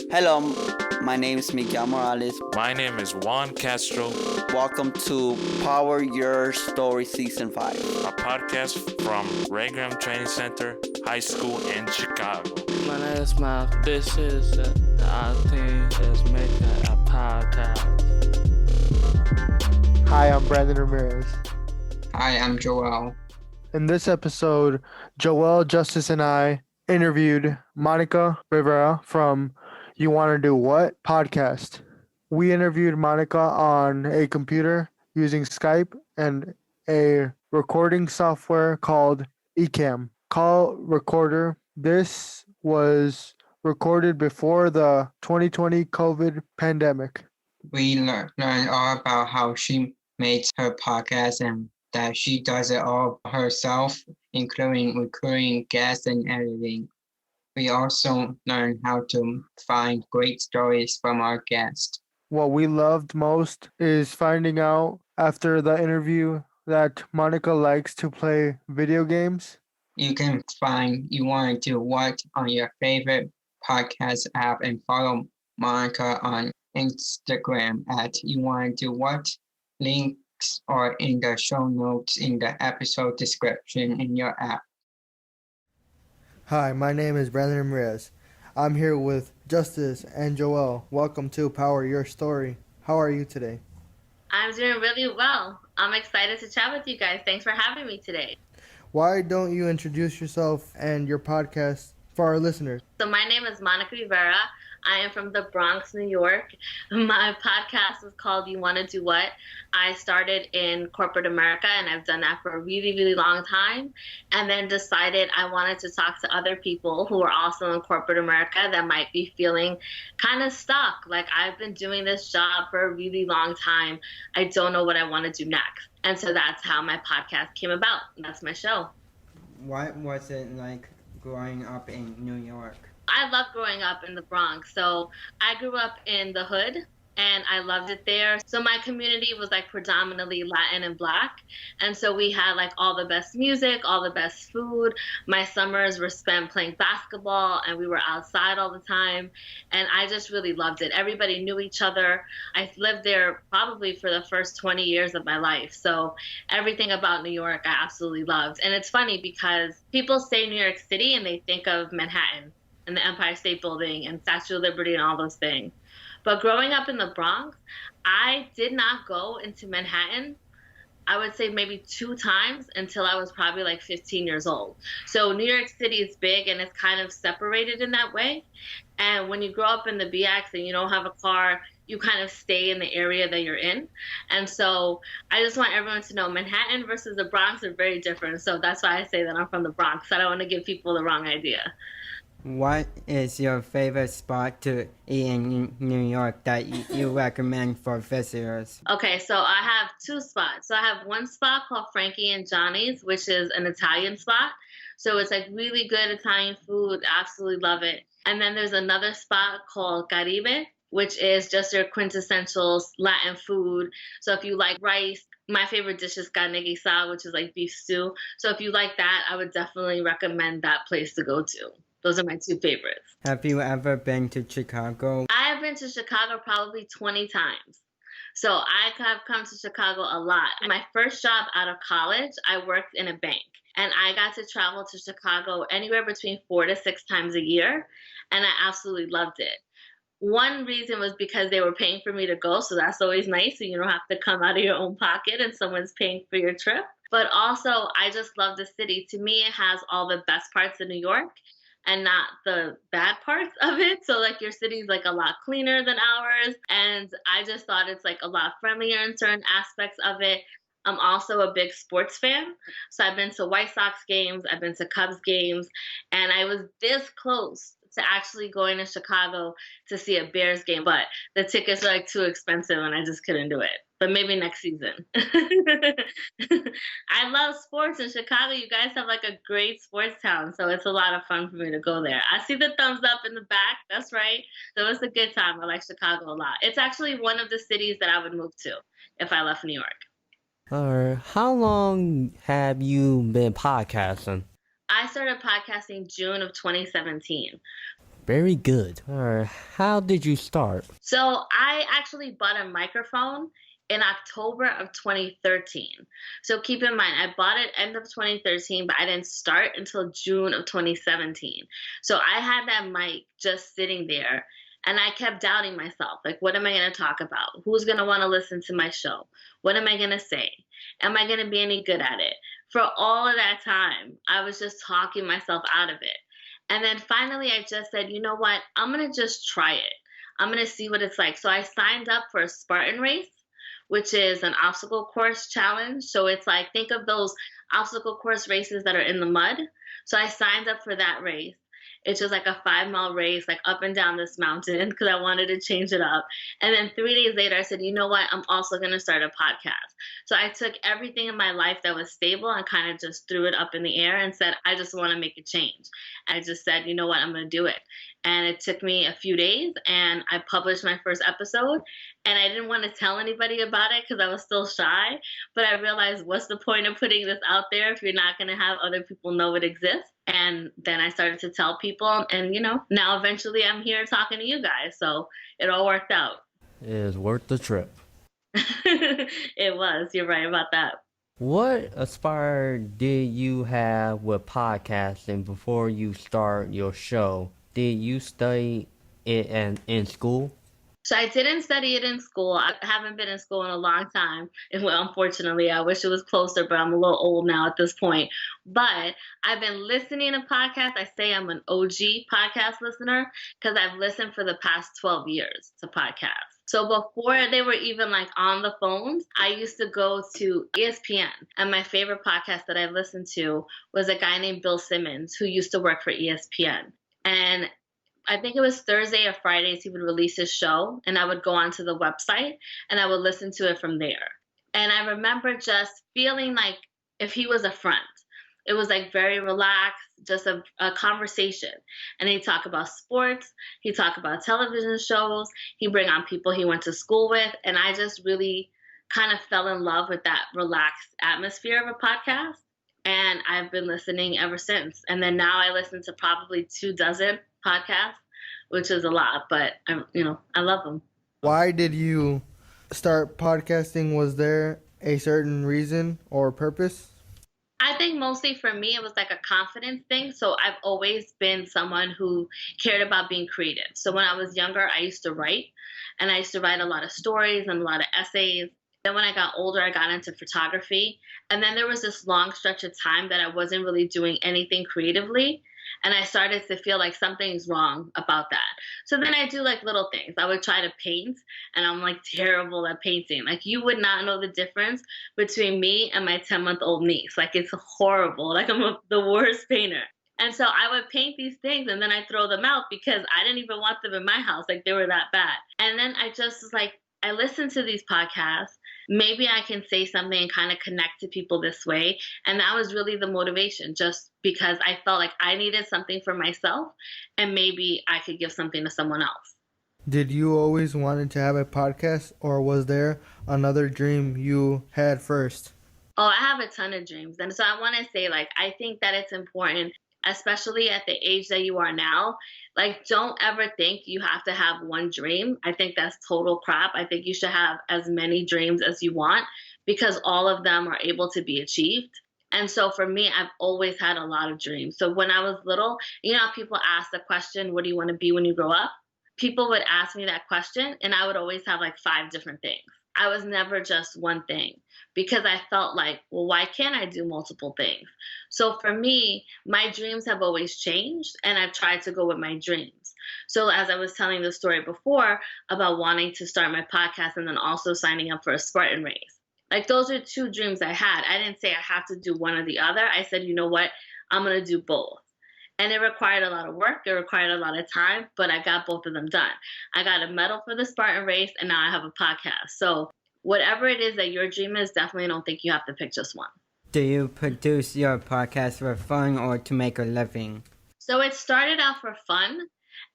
Hello, my name is Miguel Morales. My name is Juan Castro, Welcome to Power Your Story Season 5. a podcast from Raygram Training Center High School in Chicago. My name is Miles. This is our team is making a podcast. Hi, I'm Brandon Ramirez. Hi, I'm Joel. In this episode, Joel, Justus, and I interviewed Monica Rivera from You Wanna Do What podcast. We interviewed Monica on a computer using Skype and a recording software called Ecamm. Call recorder. This was recorded before the 2020 COVID pandemic. We learned all about how she makes her podcast and that she does it all herself, including recording guests and editing. We also learned how to find great stories from our guests. What we loved most is finding out after the interview that Monica likes to play video games. You can find You Wanna Do What on your favorite podcast app and follow Monica on Instagram at You Wanna Do What. Links are in the show notes in the episode description in your app. Hi, my name is Brandon Ramirez. I'm here with Justus and Joel. Welcome to Power Your Story. How are you today? I'm doing really well. I'm excited to chat with you guys. Thanks for having me today. Why don't you introduce yourself and your podcast for our listeners? So my name is Monica Rivera. I am from the Bronx, New York. My podcast is called You Wanna Do What? I started in corporate America, and I've done that for a really, really long time, and then decided I wanted to talk to other people who are also in corporate America that might be feeling kind of stuck. Like, I've been doing this job for a really long time. I don't know what I want to do next. And so that's how my podcast came about. That's my show. What was it like growing up in New York? I love growing up in the Bronx. So I grew up in the hood and I loved it there. So my community was like predominantly Latin and Black. And so we had like all the best music, all the best food. My summers were spent playing basketball and we were outside all the time. And I just really loved it. Everybody knew each other. I lived there probably for the first 20 years of my life. So everything about New York I absolutely loved. And it's funny because people say New York City and they think of Manhattan and the Empire State Building and Statue of Liberty and all those things. But growing up in the Bronx, I did not go into Manhattan, I would say maybe 2 times until I was probably like 15 years old. So New York City is big and it's kind of separated in that way. And when you grow up in the BX and you don't have a car, you kind of stay in the area that you're in. And so I just want everyone to know Manhattan versus the Bronx are very different. So that's why I say that I'm from the Bronx. I don't want to give people the wrong idea. What is your favorite spot to eat in New York that you recommend for visitors? Okay, so I have 2 spots. So I have one spot called Frankie and Johnny's, which is an Italian spot. So it's like really good Italian food. Absolutely love it. And then there's another spot called Caribe, which is just your quintessential Latin food. So if you like rice, my favorite dish is carne guisada, which is like beef stew. So if you like that, I would definitely recommend that place to go to. Those are my 2 favorites. Have you ever been to Chicago? I have been to Chicago probably 20 times. So I have come to Chicago a lot. My first job out of college, I worked in a bank. And I got to travel to Chicago anywhere between 4 to 6 times a year. And I absolutely loved it. One reason was because they were paying for me to go. So that's always nice. So you don't have to come out of your own pocket and someone's paying for your trip. But also, I just love the city. To me, it has all the best parts of New York and not the bad parts of it. So like your city's like a lot cleaner than ours. And I just thought it's like a lot friendlier in certain aspects of it. I'm also a big sports fan. So I've been to White Sox games, I've been to Cubs games, and I was this close to actually going to Chicago to see a Bears game, but the tickets are like too expensive and I just couldn't do it. But maybe next season. I love sports in Chicago. You guys have like a great sports town, so it's a lot of fun for me to go there. I see the thumbs up in the back. That's right. So it's a good time. I like Chicago a lot. It's actually one of the cities that I would move to if I left New York. How long have you been podcasting? I started podcasting June of 2017. Very good. How did you start? So I actually bought a microphone in October of 2013. So keep in mind, I bought it end of 2013, but I didn't start until June of 2017. So I had that mic just sitting there, and I kept doubting myself. Like, what am I going to talk about? Who's going to want to listen to my show? What am I going to say? Am I going to be any good at it? For all of that time, I was just talking myself out of it. And then finally, I just said, you know what? I'm going to just try it. I'm going to see what it's like. So I signed up for a Spartan race, which is an obstacle course challenge. So it's like, think of those obstacle course races that are in the mud. So I signed up for that race. It's just like a 5-mile race, like up and down this mountain, because I wanted to change it up. And then 3 days later, I said, you know what? I'm also going to start a podcast. So I took everything in my life that was stable and kind of just threw it up in the air and said, I just want to make a change. I just said, you know what? I'm going to do it. And it took me a few days, and I published my first episode. And I didn't want to tell anybody about it because I was still shy. But I realized, what's the point of putting this out there if you're not going to have other people know it exists? And then I started to tell people. And, now eventually I'm here talking to you guys. So it all worked out. It is worth the trip. It was. You're right about that. What aspire did you have with podcasting before you start your show? Did you study it in school? So I didn't study it in school. I haven't been in school in a long time. And well, unfortunately, I wish it was closer, but I'm a little old now at this point. But I've been listening to podcasts. I say I'm an OG podcast listener because I've listened for the past 12 years to podcasts. So before they were even like on the phones, I used to go to ESPN. And my favorite podcast that I listened to was a guy named Bill Simmons who used to work for ESPN. And I think it was Thursday or Fridays he would release his show, and I would go onto the website and I would listen to it from there. And I remember just feeling like if he was a friend. It was like very relaxed, just a conversation. And he'd talk about sports, he'd talk about television shows, he'd bring on people he went to school with, and I just really kind of fell in love with that relaxed atmosphere of a podcast. And I've been listening ever since. And then now I listen to probably 24 podcasts, which is a lot, but I love them. Why did you start podcasting? Was there a certain reason or purpose? I think mostly for me, it was like a confidence thing. So I've always been someone who cared about being creative. So when I was younger, I used to write, and I used to write a lot of stories and a lot of essays. Then when I got older, I got into photography. And then there was this long stretch of time that I wasn't really doing anything creatively. And I started to feel like something's wrong about that. So then I do like little things. I would try to paint, and I'm like terrible at painting. Like you would not know the difference between me and my 10-month-old niece. Like it's horrible. Like I'm the worst painter. And so I would paint these things and then I throw them out because I didn't even want them in my house. Like they were that bad. And then I just was like, I listened to these podcasts. Maybe I can say something and kind of connect to people this way. And that was really the motivation, just because I felt like I needed something for myself and maybe I could give something to someone else. Did you always wanted to have a podcast, or was there another dream you had first? Oh, I have a ton of dreams. And so I want to say, like, I think that it's important, especially at the age that you are now. Like, don't ever think you have to have one dream. I think that's total crap. I think you should have as many dreams as you want because all of them are able to be achieved. And so for me, I've always had a lot of dreams. So when I was little, how people ask the question, what do you want to be when you grow up? People would ask me that question and I would always have like 5 different things. I was never just one thing because I felt like, well, why can't I do multiple things? So for me, my dreams have always changed and I've tried to go with my dreams. So as I was telling the story before about wanting to start my podcast and then also signing up for a Spartan race, like those are 2 dreams I had. I didn't say I have to do one or the other. I said, you know what, I'm going to do both. And it required a lot of work. It required a lot of time, but I got both of them done. I got a medal for the Spartan race, and now I have a podcast. So whatever it is that your dream is, definitely don't think you have to pick just one. Do you produce your podcast for fun or to make a living? So it started out for fun,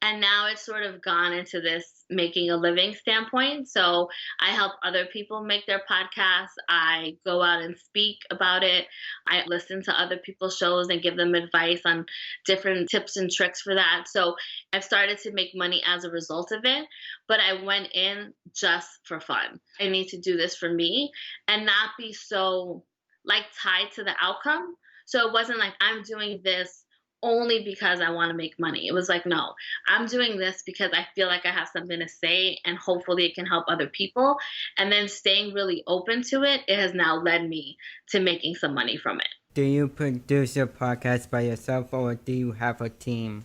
And now it's sort of gone into this making a living standpoint. So I help other people make their podcasts. I go out and speak about it. I listen to other people's shows and give them advice on different tips and tricks for that. So I've started to make money as a result of it, but I went in just for fun. I need to do this for me and not be so like tied to the outcome. So it wasn't like I'm doing this only because I want to make money. It was like, no, I'm doing this because I feel like I have something to say and hopefully it can help other people. And then staying really open to it, it has now led me to making some money from it. Do you produce your podcast by yourself or do you have a team?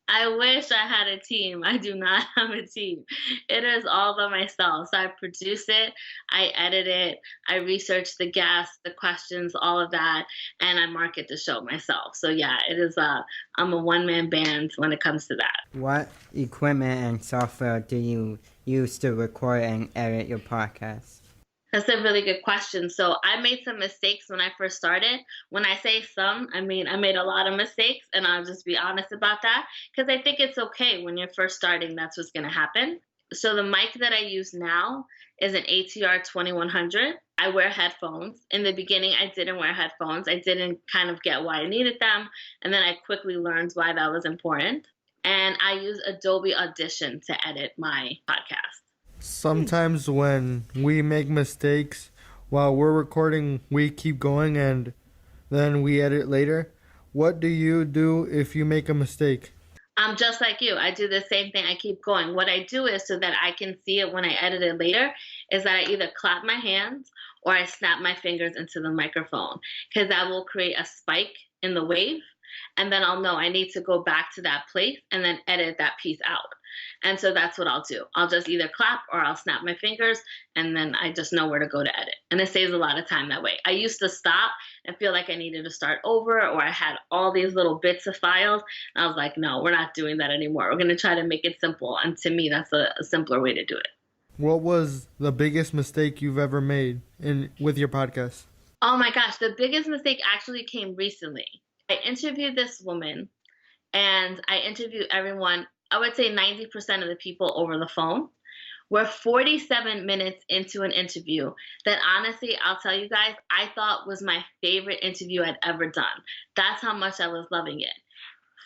I wish I had a team. I do not have a team. It is all by myself. So I produce it, I edit it, I research the guests, the questions, all of that, and I market the show myself. So yeah, it is I'm a one-man band when it comes to that. What equipment and software do you use to record and edit your podcast? That's a really good question. So I made some mistakes when I first started. When I say some, I mean I made a lot of mistakes, and I'll just be honest about that because I think it's okay when you're first starting, that's what's going to happen. So the mic that I use now is an ATR 2100. I wear headphones. In the beginning, I didn't wear headphones. I didn't kind of get why I needed them, and then I quickly learned why that was important. And I use Adobe Audition to edit my podcast. Sometimes when we make mistakes while we're recording, we keep going and then we edit later. What do you do if you make a mistake? I'm just like you. I do the same thing. I keep going. What I do is so that I can see it when I edit it later is that I either clap my hands or I snap my fingers into the microphone because that will create a spike in the wave. And then I'll know I need to go back to that place and then edit that piece out. And so that's what I'll do. I'll just either clap or I'll snap my fingers and then I just know where to go to edit. And it saves a lot of time that way. I used to stop and feel like I needed to start over or I had all these little bits of files. And I was like, no, we're not doing that anymore. We're going to try to make it simple. And to me, that's a simpler way to do it. What was the biggest mistake you've ever made with your podcast? Oh my gosh, the biggest mistake actually came recently. I interviewed this woman and I interviewed everyone, I would say 90% of the people over the phone. We're 47 minutes into an interview that honestly, I'll tell you guys, I thought was my favorite interview I'd ever done. That's how much I was loving it.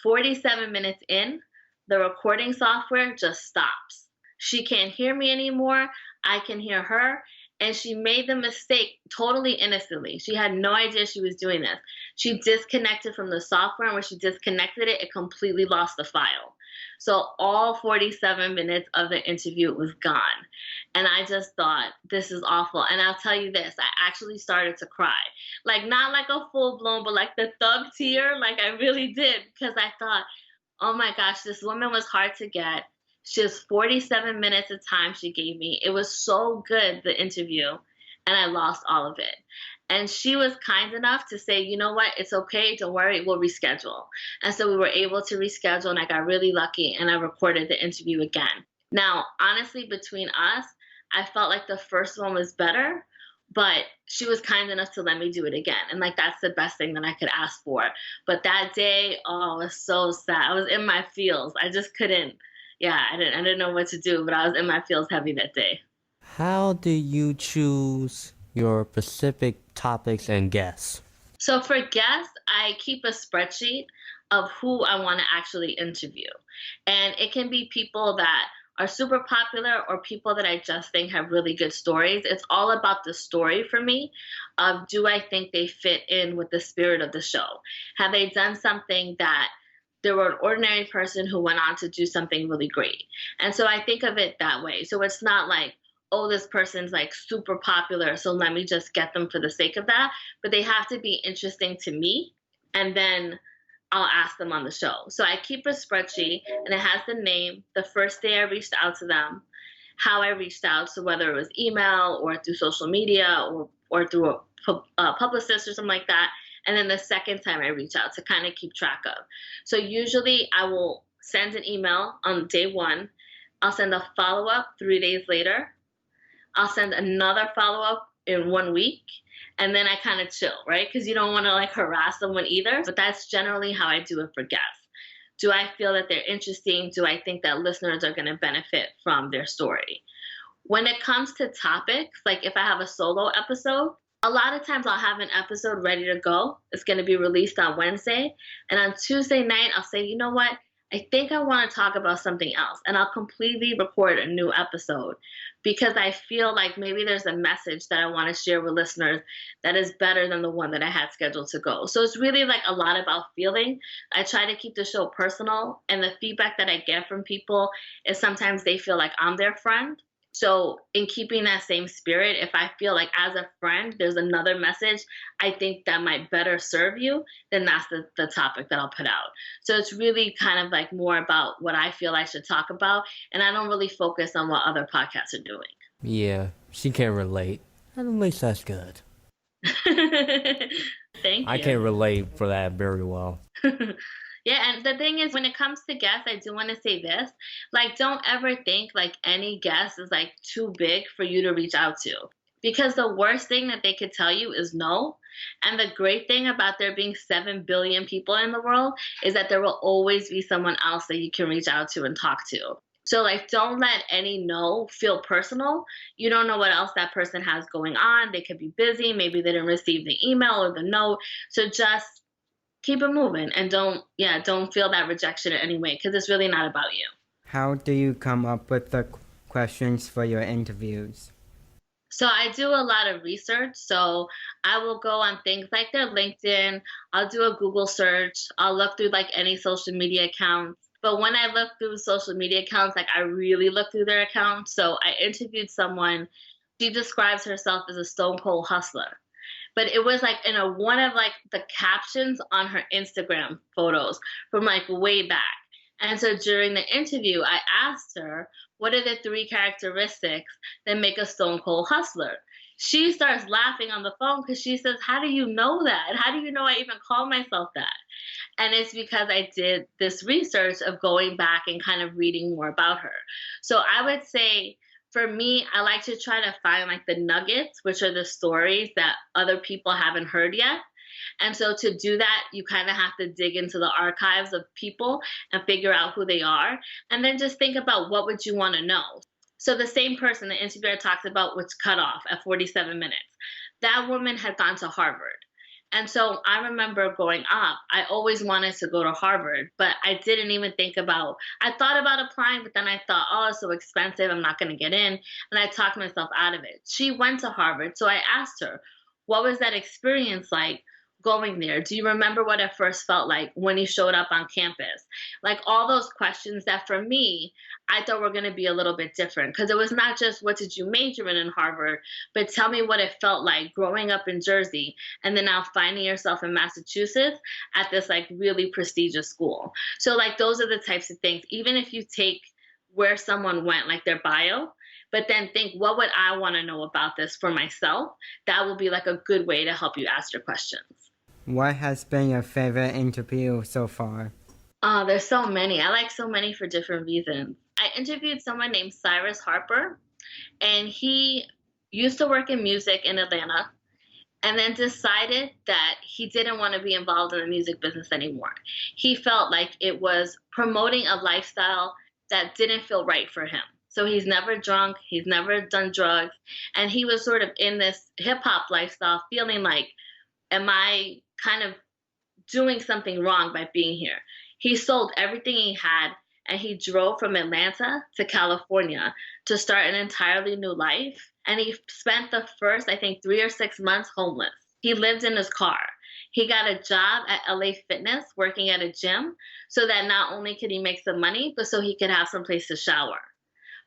47 minutes in, the recording software just stops. She can't hear me anymore. I can hear her. And she made the mistake totally innocently. She had no idea she was doing this. She disconnected from the software, and when she disconnected it, it completely lost the file. So all 47 minutes of the interview was gone. And I just thought, this is awful. And I'll tell you this, I actually started to cry. Like, not like a full-blown, but like the thug tear, like I really did. Because I thought, oh my gosh, this woman was hard to get. She has 47 minutes of time she gave me. It was so good, the interview, and I lost all of it. And she was kind enough to say, you know what, it's okay, don't worry, we'll reschedule. And so we were able to reschedule, and I got really lucky, and I recorded the interview again. Now, honestly, between us, I felt like the first one was better, but she was kind enough to let me do it again. And like, that's the best thing that I could ask for. But that day, oh, it was so sad. I was in my feels. I just couldn't. Yeah, I didn't know what to do, but I was in my feels heavy that day. How do you choose your specific topics and guests? So for guests, I keep a spreadsheet of who I want to actually interview. And it can be people that are super popular or people that I just think have really good stories. It's all about the story for me of, do I think they fit in with the spirit of the show? Have they done something that they were an ordinary person who went on to do something really great? And so I think of it that way. So it's not like, oh, this person's like super popular, so let me just get them for the sake of that. But they have to be interesting to me, and then I'll ask them on the show. So I keep a spreadsheet, and it has the name, the first day I reached out to them, how I reached out, so whether it was email or through social media or through a publicist or something like that. And then the second time I reach out to kind of keep track of. So usually I will send an email on day one. I'll send a follow-up 3 days later. I'll send another follow-up in 1 week. And then I kind of chill, right? Because you don't want to like harass someone either. But that's generally how I do it for guests. Do I feel that they're interesting? Do I think that listeners are going to benefit from their story? When it comes to topics, like if I have a solo episode, a lot of times I'll have an episode ready to go. It's going to be released on Wednesday. And on Tuesday night, I'll say, you know what? I think I want to talk about something else. And I'll completely record a new episode because I feel like maybe there's a message that I want to share with listeners that is better than the one that I had scheduled to go. So it's really like a lot about feeling. I try to keep the show personal. And the feedback that I get from people is sometimes they feel like I'm their friend. So in keeping that same spirit, if I feel like as a friend, there's another message I think that might better serve you, then that's the topic that I'll put out. So it's really kind of like more about what I feel I should talk about. And I don't really focus on what other podcasts are doing. Yeah, she can relate. At least that's good. Thank you. I can relate for that very well. Yeah, and the thing is, when it comes to guests, I do want to say this. Like, don't ever think like any guest is like too big for you to reach out to. Because the worst thing that they could tell you is no. And the great thing about there being 7 billion people in the world is that there will always be someone else that you can reach out to and talk to. So like, don't let any no feel personal. You don't know what else that person has going on. They could be busy. Maybe they didn't receive the email or the note. So just keep it moving and don't feel that rejection in any way because it's really not about you. How do you come up with the questions for your interviews? So I do a lot of research. So I will go on things like their LinkedIn. I'll do a Google search. I'll look through like any social media accounts. But when I look through social media accounts, like I really look through their accounts. So I interviewed someone. She describes herself as a stone cold hustler. But it was like in one of like the captions on her Instagram photos from like way back. And so during the interview, I asked her, what are the 3 characteristics that make a stone cold hustler? She starts laughing on the phone because she says, how do you know that? How do you know I even call myself that? And it's because I did this research of going back and kind of reading more about her. So I would say, for me, I like to try to find like the nuggets, which are the stories that other people haven't heard yet. And so to do that, you kind of have to dig into the archives of people and figure out who they are. And then just think about what would you want to know. So the same person the interviewer talks about was cut off at 47 minutes. That woman had gone to Harvard. And so I remember growing up, I always wanted to go to Harvard, but I didn't even think about, I thought about applying, but then I thought, oh, it's so expensive, I'm not going to get in. And I talked myself out of it. She went to Harvard. So I asked her, what was that experience like going there? Do you remember what it first felt like when you showed up on campus? Like all those questions that for me, I thought were going to be a little bit different because it was not just what did you major in Harvard, but tell me what it felt like growing up in Jersey and then now finding yourself in Massachusetts at this like really prestigious school. So like those are the types of things, even if you take where someone went, like their bio, but then think, what would I want to know about this for myself? That will be like a good way to help you ask your questions. What has been your favorite interview so far? There's so many. I like so many for different reasons. I interviewed someone named Cyrus Harper, and he used to work in music in Atlanta and then decided that he didn't want to be involved in the music business anymore. He felt like it was promoting a lifestyle that didn't feel right for him. So he's never drunk, he's never done drugs, and he was sort of in this hip-hop lifestyle feeling like, am I kind of doing something wrong by being here? He sold everything he had and he drove from Atlanta to California to start an entirely new life. And he spent the first, I think, 3 or 6 months homeless. He lived in his car. He got a job at LA Fitness working at a gym so that not only could he make some money, but so he could have some place to shower.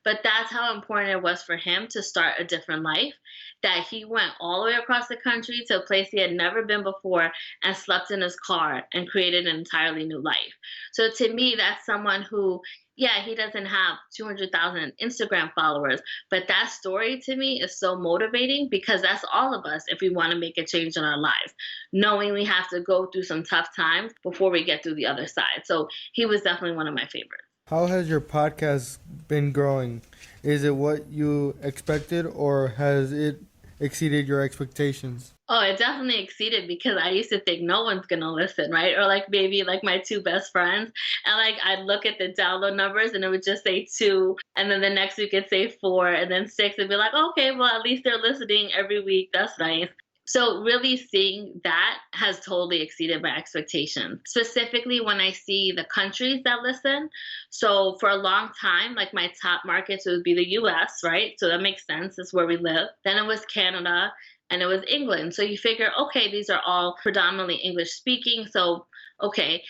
But that's how important it was for him to start a different life, that he went all the way across the country to a place he had never been before and slept in his car and created an entirely new life. So to me, that's someone who, yeah, he doesn't have 200,000 Instagram followers, but that story to me is so motivating because that's all of us if we want to make a change in our lives, knowing we have to go through some tough times before we get through the other side. So he was definitely one of my favorites. How has your podcast been growing? Is it what you expected, or has it exceeded your expectations? Oh, it definitely exceeded because I used to think no one's gonna listen, right? Or like maybe like my two best friends. And like I'd look at the download numbers and it would just say 2. And then the next week it'd say 4 and then 6 and be like, okay, well at least they're listening every week. That's nice. So really seeing that has totally exceeded my expectations, specifically when I see the countries that listen. So for a long time, like my top markets would be the US, right? So that makes sense. That's where we live. Then it was Canada and it was England. So you figure, okay, these are all predominantly English speaking. So, okay.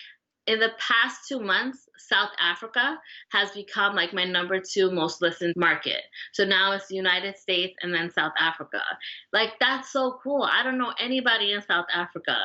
In the past 2 months, South Africa has become like my number 2 most listened market. So now it's the United States and then South Africa. Like that's so cool. I don't know anybody in South Africa,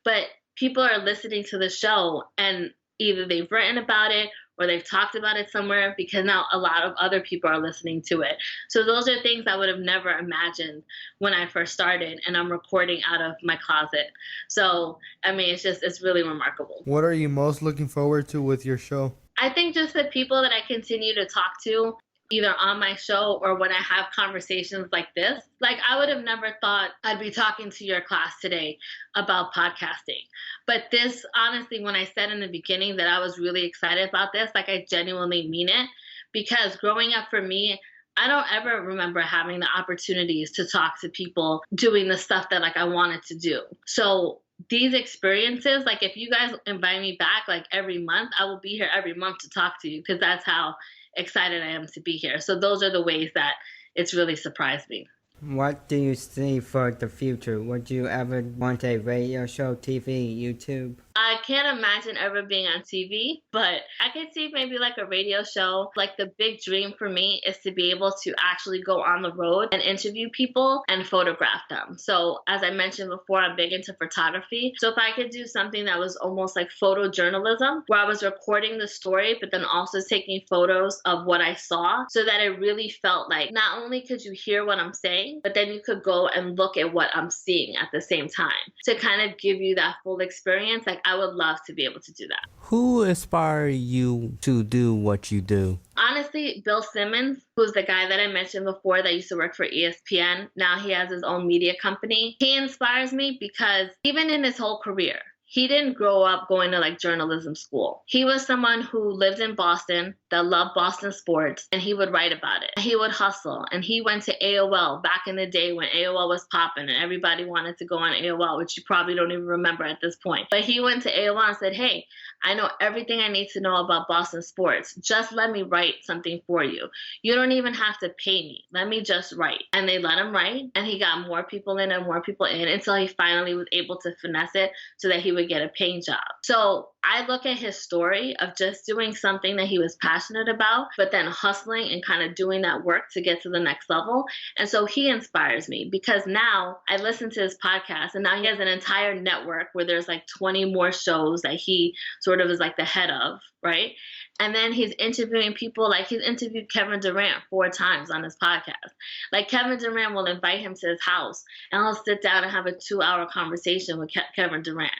but people are listening to the show and either they've written about it or they've talked about it somewhere because now a lot of other people are listening to it. So those are things I would have never imagined when I first started, and I'm recording out of my closet. So, I mean, it's really remarkable. What are you most looking forward to with your show? I think just the people that I continue to talk to, either on my show or when I have conversations like this. Like I would have never thought I'd be talking to your class today about podcasting. But this, honestly, when I said in the beginning that I was really excited about this, like I genuinely mean it, because growing up for me, I don't ever remember having the opportunities to talk to people doing the stuff that like I wanted to do. So these experiences, like if you guys invite me back like every month, I will be here every month to talk to you because that's how excited I am to be here. So those are the ways that it's really surprised me. What do you see for the future? Would you ever want a radio show, TV, YouTube? I can't imagine ever being on TV, but I could see maybe like a radio show. Like the big dream for me is to be able to actually go on the road and interview people and photograph them. So as I mentioned before, I'm big into photography. So if I could do something that was almost like photojournalism, where I was recording the story, but then also taking photos of what I saw so that it really felt like not only could you hear what I'm saying, but then you could go and look at what I'm seeing at the same time to kind of give you that full experience. Like I would love to be able to do that. Who inspired you to do what you do? Honestly, Bill Simmons, who's the guy that I mentioned before that used to work for ESPN. Now he has his own media company. He inspires me because even in his whole career, he didn't grow up going to like journalism school. He was someone who lived in Boston, that loved Boston sports, and he would write about it. He would hustle, and he went to AOL back in the day when AOL was popping and everybody wanted to go on AOL, which you probably don't even remember at this point. But he went to AOL and said, hey, I know everything I need to know about Boston sports. Just let me write something for you. You don't even have to pay me. Let me just write. And they let him write, and he got more people in and more people in until he finally was able to finesse it so that he would get a paying job. So I look at his story of just doing something that he was passionate about, but then hustling and kind of doing that work to get to the next level. And so he inspires me because now I listen to his podcast and now he has an entire network where there's like 20 more shows that he sort of is like the head of, right? And then he's interviewing people, like he's interviewed Kevin Durant 4 times on his podcast. Like Kevin Durant will invite him to his house and he'll sit down and have a 2-hour conversation with Kevin Durant.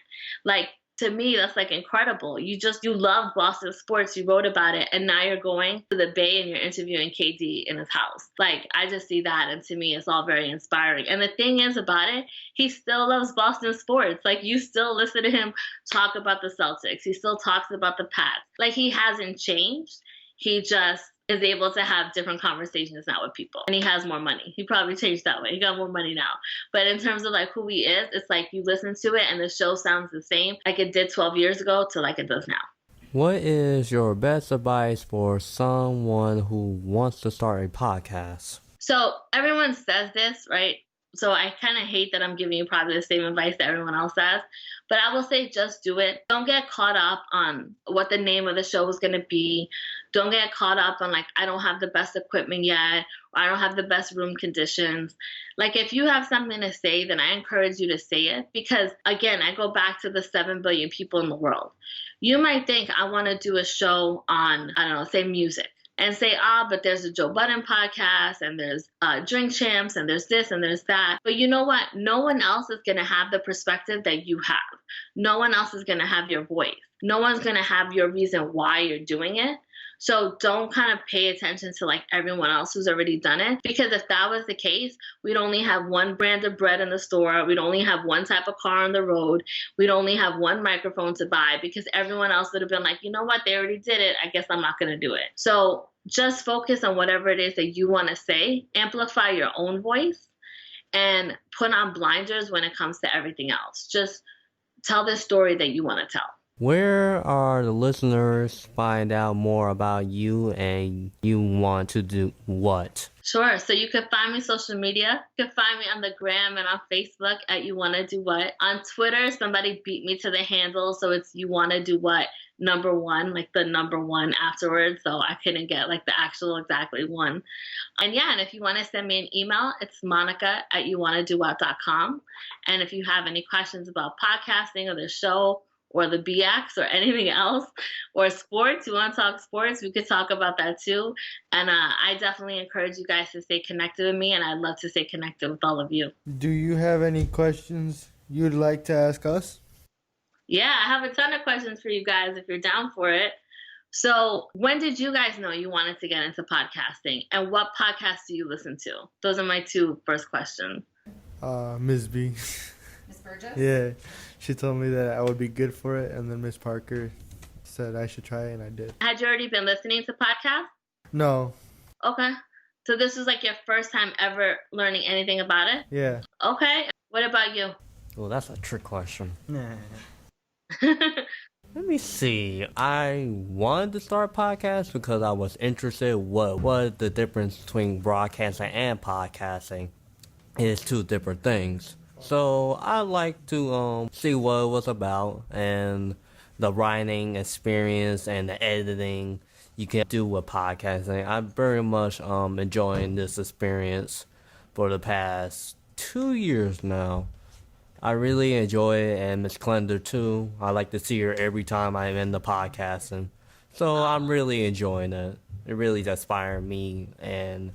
Like, to me, that's like incredible. You love Boston sports. You wrote about it. And now you're going to the Bay and you're interviewing KD in his house. Like, I just see that. And to me, it's all very inspiring. And the thing is about it, he still loves Boston sports. Like, you still listen to him talk about the Celtics. He still talks about the Pats. Like, he hasn't changed. He just is able to have different conversations now with people. And he has more money. He probably changed that way. He got more money now. But in terms of like who he is, it's like you listen to it and the show sounds the same like it did 12 years ago to like it does now. What is your best advice for someone who wants to start a podcast? So everyone says this, right? So I kind of hate that I'm giving you probably the same advice that everyone else says. But I will say just do it. Don't get caught up on what the name of the show is going to be. Don't get caught up on like, I don't have the best equipment yet, or I don't have the best room conditions. Like if you have something to say, then I encourage you to say it. Because again, I go back to the 7 billion people in the world. You might think I want to do a show on, I don't know, say music. And say, but there's a Joe Budden podcast and there's Drink Champs and there's this and there's that. But you know what? No one else is going to have the perspective that you have. No one else is going to have your voice. No one's going to have your reason why you're doing it. So don't kind of pay attention to like everyone else who's already done it. Because if that was the case, we'd only have one brand of bread in the store. We'd only have one type of car on the road. We'd only have one microphone to buy because everyone else would have been like, you know what, they already did it. I guess I'm not going to do it. So just focus on whatever it is that you want to say. Amplify your own voice and put on blinders when it comes to everything else. Just tell the story that you want to tell. Where are the listeners find out more about you and you want to do what? Sure. So you can find me social media. You can find me on the gram and on Facebook at You Wanna Do What. On Twitter, somebody beat me to the handle, so it's You Wanna Do What #1, like the #1 afterwards. So I couldn't get like the actual exactly one. And yeah, and if you want to send me an email, it's monica@youwannadowhat.com. And if you have any questions about podcasting or the show, or the BX or anything else, or sports, you want to talk sports, we could talk about that too. And I definitely encourage you guys to stay connected with me, and I'd love to stay connected with all of you. Do you have any questions you'd like to ask us? Yeah, I have a ton of questions for you guys if you're down for it. So when did you guys know you wanted to get into podcasting, and what podcasts do you listen to? Those are my 2 first questions. Ms. B. Miss Burgess? Yeah, she told me that I would be good for it, and then Miss Parker said I should try it, and I did. Had you already been listening to podcasts? No. Okay. So this was like your first time ever learning anything about it? Yeah. Okay. What about you? Well, that's a trick question. Nah. Let me see. I wanted to start a podcast because I was interested what was the difference between broadcasting and podcasting. It's 2 different things. So I like to see what it was about and the writing experience and the editing you can do with podcasting. I'm very much enjoying this experience for the past 2 years now. I really enjoy it, and Miss Klunder too. I like to see her every time I'm in the podcasting. So I'm really enjoying it. It really inspired me and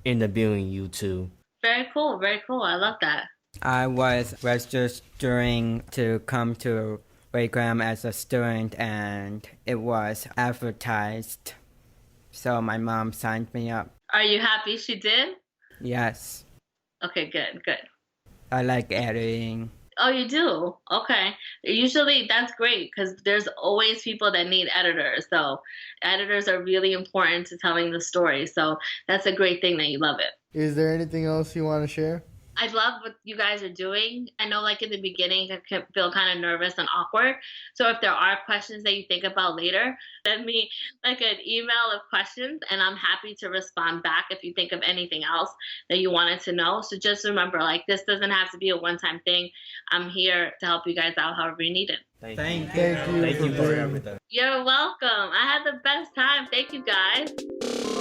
interviewing you too. Very cool. Very cool. I love that. I was registering to come to Raygram as a student, and it was advertised. So my mom signed me up. Are you happy she did? Yes. Okay, good, good. I like editing. Oh, you do? Okay. Usually that's great because there's always people that need editors. So editors are really important to telling the story. So that's a great thing that you love it. Is there anything else you want to share? I love what you guys are doing. I know like in the beginning I can feel kind of nervous and awkward. So if there are questions that you think about later, send me like an email of questions and I'm happy to respond back if you think of anything else that you wanted to know. So just remember, like, this doesn't have to be a one-time thing. I'm here to help you guys out however you need it. Thank you for everything. You're welcome. I had the best time. Thank you guys.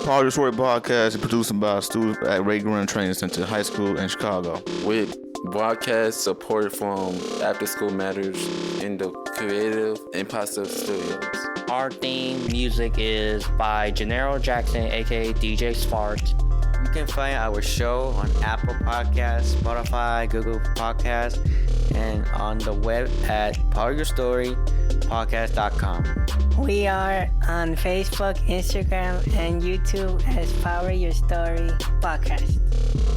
Power Your Story podcast is produced by students at Ray Grant Training Center High School in Chicago. With broadcast support from After School Matters in the Creative Impostor Studios. Our theme music is by Gennaro Jackson, aka DJ Spark. You can find our show on Apple Podcasts, Spotify, Google Podcasts, and on the web at poweryourstorypodcast.com. We are on Facebook, Instagram, and YouTube as Power Your Story Podcast.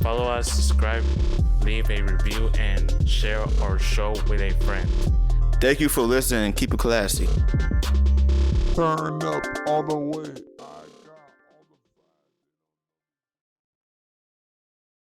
Follow us, subscribe, leave a review, and share our show with a friend. Thank you for listening. Keep it classy. Turn up all the way.